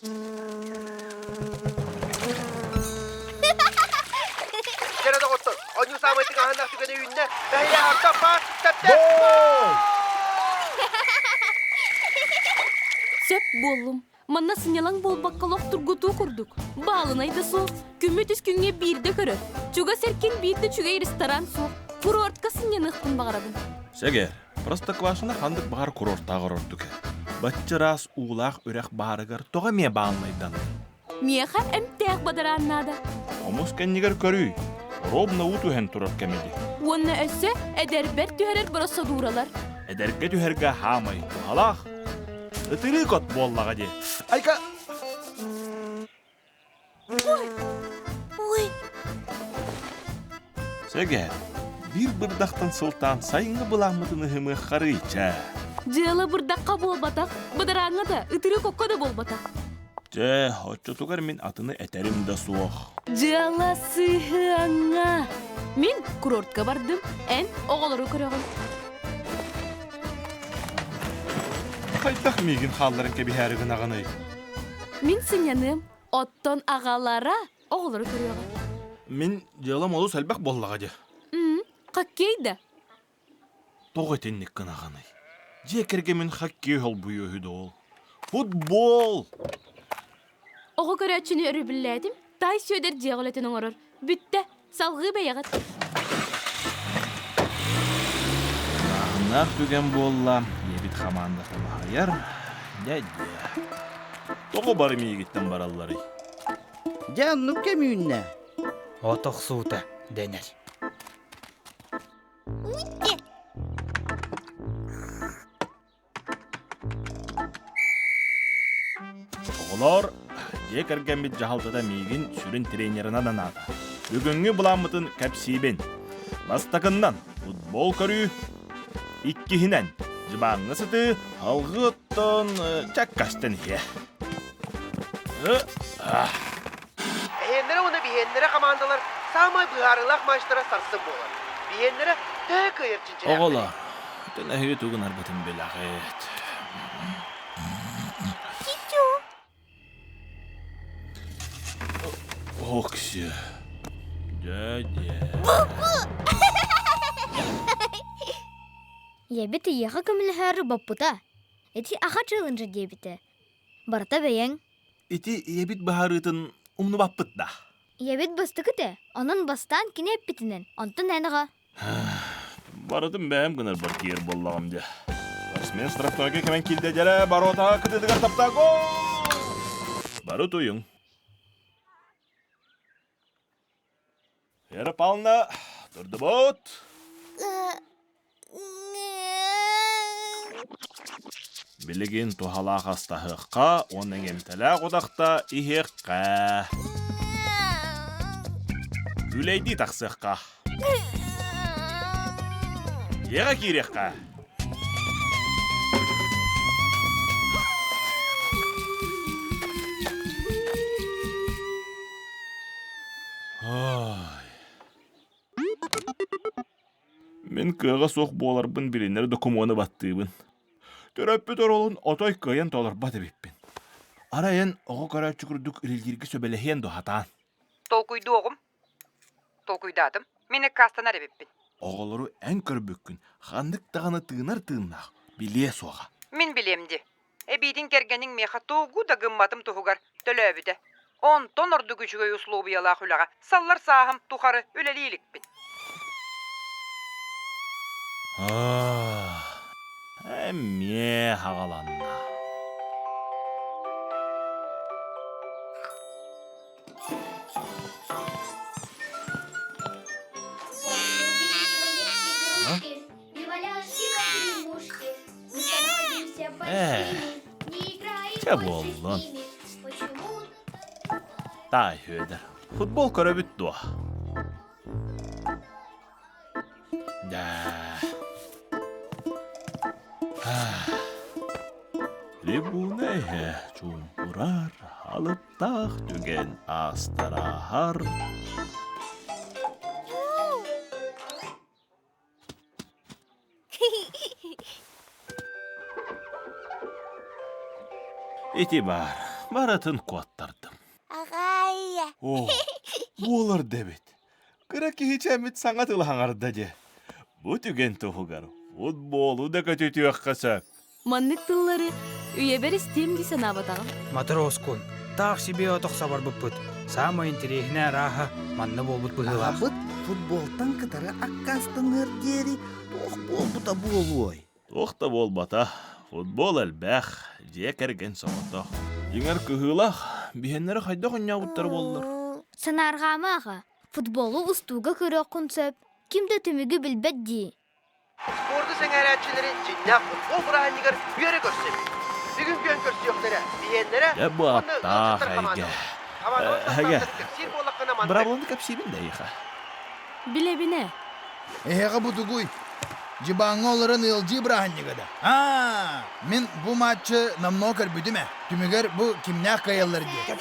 Kenara otur. Onu sametin ahandak tükene yünne. Beyle harta pas. Gol! Söp bollum. Manna sinyalan bol bakkalok turgutu kurduk. Bağlanaydı soğuk. Kümme tüskünge bir de körür. Çuga serken bir de çugay restoran soğuk. Kurortka sinyanıqtın bağıradın. Сегер, Простоквашино хандык бар курорттагы ордук. Батчырас уулак үрек барыгар тога мие баалнайдан. Мияхан әмтәк бадараннада. Омус кеннигер көрүй. Робна утуһен турар кемеди. Онна өссө әдәрбәр түһәрер бұраса дуралар. Эдерге түһәргә хамай. Алах. Ытыры кот боллага де. Айка. Ой, Сегер, бир бырдактан сылтан сайынгы буламытыны хымы харыйча. жыла бұрдаққа болбатақ, бадараңа да, ытыры көкқа да болбатақ. Же, хоччотугар мен атыны этерим да суох. Жыла сыһыңа. Мен курортка бардым, ән оғалары көрәғым. Кайтак мигин халларын кебихәрігін ағанай. Мен сынyaным, оттон ағалара оғалары көрәғым. Мен жылам олу сәлбәк боллага де. Қаккейді. Тоғы теннеккін ағанай. Жекерге мен хоккей хол бұйығы ол. Футбол! Оғы көрәтшіні өрі біләдім, тай сөйдер жеғылетін оңырыр. Бүтті, салғы бәйіғат. Нақ түген болла, ебіт хаманда қылағайар. Дәді. Тоғы бары мейгіттен бараллары. Canım kemiğinle. Отох суыта, денер. Оғылар, жекерген бит жағалтыда мейгін сүрін тренерына данады. Бүгінгі бұламытын кәпсейбен. Бастақыннан футбол көрі, иккихінен жыбаңы сыты алғы оттон чаккаштын хе. Bihenlere onu bihenlere komandalar samay bıharılak maçlara sarsın bolar. Bihenlere tek ayırçınca. Оғылар, түн әйі түгін арбытын белағет. Оксы. Дядя. Ебіті еға көмілхәрі баппыта. Эти аға чылынжы дебіті. Барта бәйен. Ити ебит бахарытын умны баппыт да. Ебіт басты күті. Onun бастан кіне бітінен. Онтын әніға. Барытын бәм гынар бар кер боллағым де. Барысмен штрафтойға кемен келді дәрі барота күтедігер тапта гол! Барыт ойың. Еріп алына, тұрды бұт. Білігін тухалақ астахыққа, оның емтілі қодақта ихеққа. Үлейді тақсыққа. Еға кереққа. Мен кыға соқ боларбын білінер докумоны баттыбын. Төрөппі торолын отой кыян толар баты беппін. Арайын оғы қара чүкірдік үлілгергі сөбелехен доғатан. Толкуйду оғым. Толкуйдадым. Мені кастан әребеппін. Оғылары ән көрбөккін, хандық тағаны тыынар-тыыннақ, біле соға. Мен білемді. Эбейдің кергенің меха тоғу да гымматым тұғығар төлөбіді. Он тон орды күшігі услубы ялақ үліға. Саллар сағым тұқары үлелейлікпін. Әмме хағаланна. Че болдun? Тай höder. Futbol köröbüt doğa. Da. Tribune çumpurar, alıp dağ tügen astarahar. İtibar, Баратын куаттардым. Ағай. О, болар дебет. Кыра кихичәмит саңа тылахаңарда же. Бу түген туһугар. Футболу да көтөтүөк касак. Маннык тыллары үйебер истем ди санабатагам. Матроскун, тақ себе отоқса бар бұппыт. Самый интересіне раха манны болбут бұғылар. Абыт футболтан кытары аккастыңыр дери тох болбута болуой. Тохта болбата. Футбол әлбәх, же керген соғыта. Еңер күхылах, бихеннері қайда қоньяуыттар болдыр. Санарғамы аға, футболу устуға көрі құнсып, кімді түмігі білбәт дей. Spordu sengәрәтчілері жиннақ футбол бұрағанығыр үйері көрсіп. Бүгін көн көрсіyoqları, биенлері... Ә bu аттақ әйге. Әге, бұрабыланы кәпсейбін дәйіға. Билебине. Эһеға бутугуй. Жибаңа оларын ылжы бұрағаннығыда. Мен bu матчы намно көрбүдіме. Түмігер bu kimнәк каялар де.